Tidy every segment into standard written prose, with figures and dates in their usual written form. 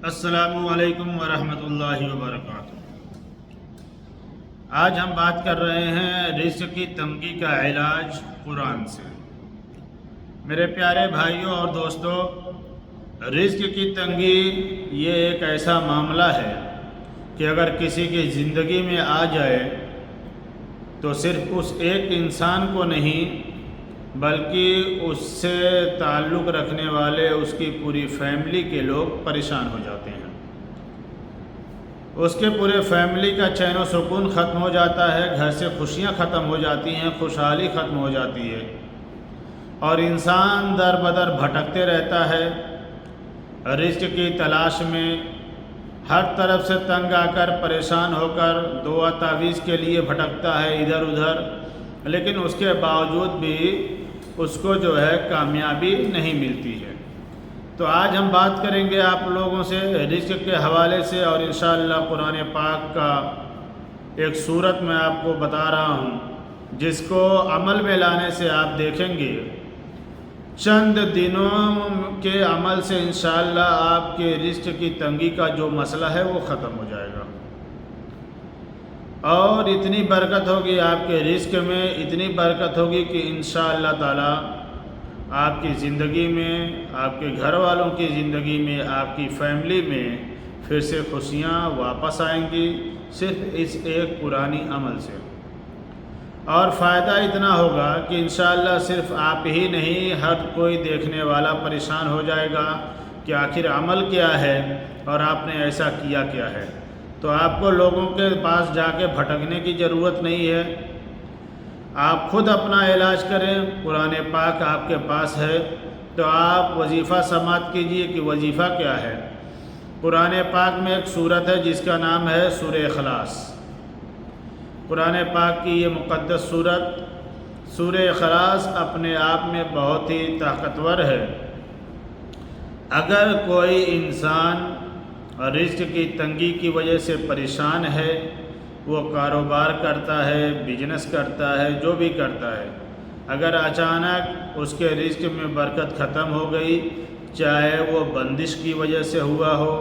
السلام علیکم ورحمۃ اللہ وبرکاتہ۔ آج ہم بات کر رہے ہیں رزق کی تنگی کا علاج قرآن سے۔ میرے پیارے بھائیوں اور دوستوں، رزق کی تنگی یہ ایک ایسا معاملہ ہے کہ اگر کسی کی زندگی میں آ جائے تو صرف اس ایک انسان کو نہیں بلکہ اس سے تعلق رکھنے والے اس کی پوری فیملی کے لوگ پریشان ہو جاتے ہیں۔ اس کے پورے فیملی کا چین و سکون ختم ہو جاتا ہے، گھر سے خوشیاں ختم ہو جاتی ہیں، خوشحالی ختم ہو جاتی ہے، اور انسان در بدر بھٹکتے رہتا ہے رزق کی تلاش میں، ہر طرف سے تنگ آ کر پریشان ہو کر دعا تعویذ کے لیے بھٹکتا ہے ادھر ادھر، لیکن اس کے باوجود بھی اس کو کامیابی نہیں ملتی ہے۔ تو آج ہم بات کریں گے آپ لوگوں سے رزق کے حوالے سے، اور انشاءاللہ قرآن پاک کا ایک سورت میں آپ کو بتا رہا ہوں جس کو عمل میں لانے سے آپ دیکھیں گے چند دنوں کے عمل سے انشاءاللہ آپ کے رزق کی تنگی کا جو مسئلہ ہے وہ ختم ہو جائے گا، اور اتنی برکت ہوگی آپ کے رزق میں، اتنی برکت ہوگی کہ انشاءاللہ تعالی آپ کی زندگی میں، آپ کے گھر والوں کی زندگی میں، آپ کی فیملی میں پھر سے خوشیاں واپس آئیں گی صرف اس ایک قرآنی عمل سے۔ اور فائدہ اتنا ہوگا کہ انشاءاللہ صرف آپ ہی نہیں، ہر کوئی دیکھنے والا پریشان ہو جائے گا کہ آخر عمل کیا ہے اور آپ نے ایسا کیا کیا ہے۔ تو آپ کو لوگوں کے پاس جا کے بھٹکنے کی ضرورت نہیں ہے، آپ خود اپنا علاج کریں، قرآن پاک آپ کے پاس ہے تو آپ وظیفہ سماعت کیجئے کہ وظیفہ کیا ہے۔ قرآن پاک میں ایک سورت ہے جس کا نام ہے سورہ اخلاص۔ قرآن پاک کی یہ مقدس سورہ اخلاص اپنے آپ میں بہت ہی طاقتور ہے۔ اگر کوئی انسان رزق کی تنگی کی وجہ سے پریشان ہے، وہ کاروبار کرتا ہے، بزنس کرتا ہے، جو بھی کرتا ہے، اگر اچانک اس کے رزق میں برکت ختم ہو گئی، چاہے وہ بندش کی وجہ سے ہوا ہو،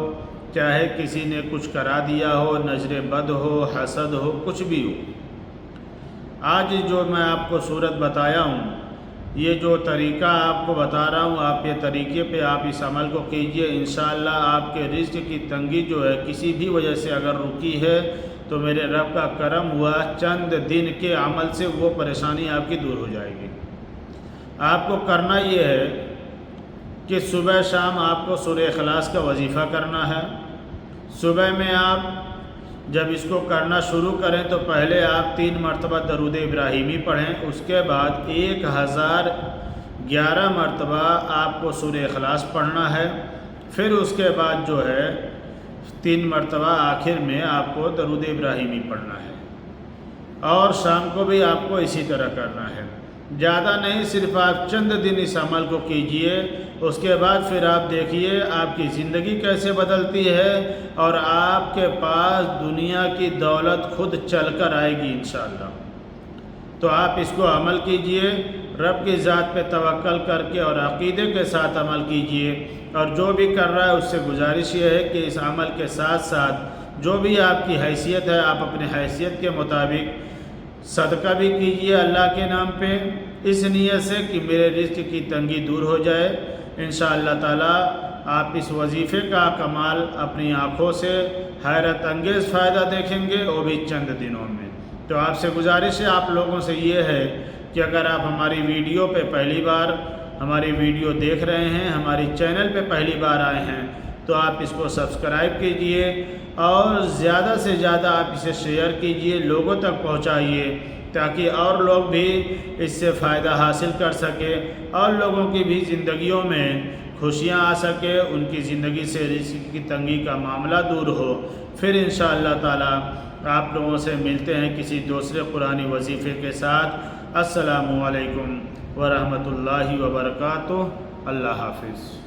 چاہے کسی نے کچھ کرا دیا ہو، نظر بد ہو، حسد ہو، کچھ بھی ہو، آج جو میں آپ کو صورت بتایا ہوں، یہ جو طریقہ آپ کو بتا رہا ہوں، آپ یہ طریقے پہ آپ اس عمل کو کیجئے، انشاءاللہ آپ کے رزق کی تنگی جو ہے کسی بھی وجہ سے اگر رکی ہے تو میرے رب کا کرم ہوا، چند دن کے عمل سے وہ پریشانی آپ کی دور ہو جائے گی۔ آپ کو کرنا یہ ہے کہ صبح شام آپ کو سورہ اخلاص کا وظیفہ کرنا ہے۔ صبح میں آپ جب اس کو کرنا شروع کریں تو پہلے آپ 3 مرتبہ درود ابراہیمی پڑھیں، اس کے بعد 1011 مرتبہ آپ کو سورہ اخلاص پڑھنا ہے، پھر اس کے بعد 3 مرتبہ آخر میں آپ کو درود ابراہیمی پڑھنا ہے، اور شام کو بھی آپ کو اسی طرح کرنا ہے۔ زیادہ نہیں، صرف آپ چند دن اس عمل کو کیجئے، اس کے بعد پھر آپ دیکھیے آپ کی زندگی کیسے بدلتی ہے، اور آپ کے پاس دنیا کی دولت خود چل کر آئے گی انشاءاللہ۔ تو آپ اس کو عمل کیجئے، رب کی ذات پہ توکل کر کے اور عقیدے کے ساتھ عمل کیجئے، اور جو بھی کر رہا ہے اس سے گزارش یہ ہے کہ اس عمل کے ساتھ ساتھ جو بھی آپ کی حیثیت ہے، آپ اپنے حیثیت کے مطابق صدقہ بھی کیجئے اللہ کے نام پہ، اس نیت سے کہ میرے رزق کی تنگی دور ہو جائے۔ انشاءاللہ تعالی آپ اس وظیفے کا کمال اپنی آنکھوں سے حیرت انگیز فائدہ دیکھیں گے، وہ بھی چند دنوں میں۔ تو آپ سے گزارش ہے، آپ لوگوں سے یہ ہے کہ اگر آپ ہماری ویڈیو پہ پہلی بار ہماری ویڈیو دیکھ رہے ہیں، ہماری چینل پہ پہلی بار آئے ہیں، تو آپ اس کو سبسکرائب کیجئے، اور زیادہ سے زیادہ آپ اسے شیئر کیجئے، لوگوں تک پہنچائیے، تاکہ اور لوگ بھی اس سے فائدہ حاصل کر سکے، اور لوگوں کی بھی زندگیوں میں خوشیاں آ سکے، ان کی زندگی سے رزق کی تنگی کا معاملہ دور ہو۔ پھر انشاءاللہ تعالی آپ لوگوں سے ملتے ہیں کسی دوسرے قرآنی وظیفے کے ساتھ۔ السلام علیکم ورحمۃ اللہ وبرکاتہ۔ اللہ حافظ۔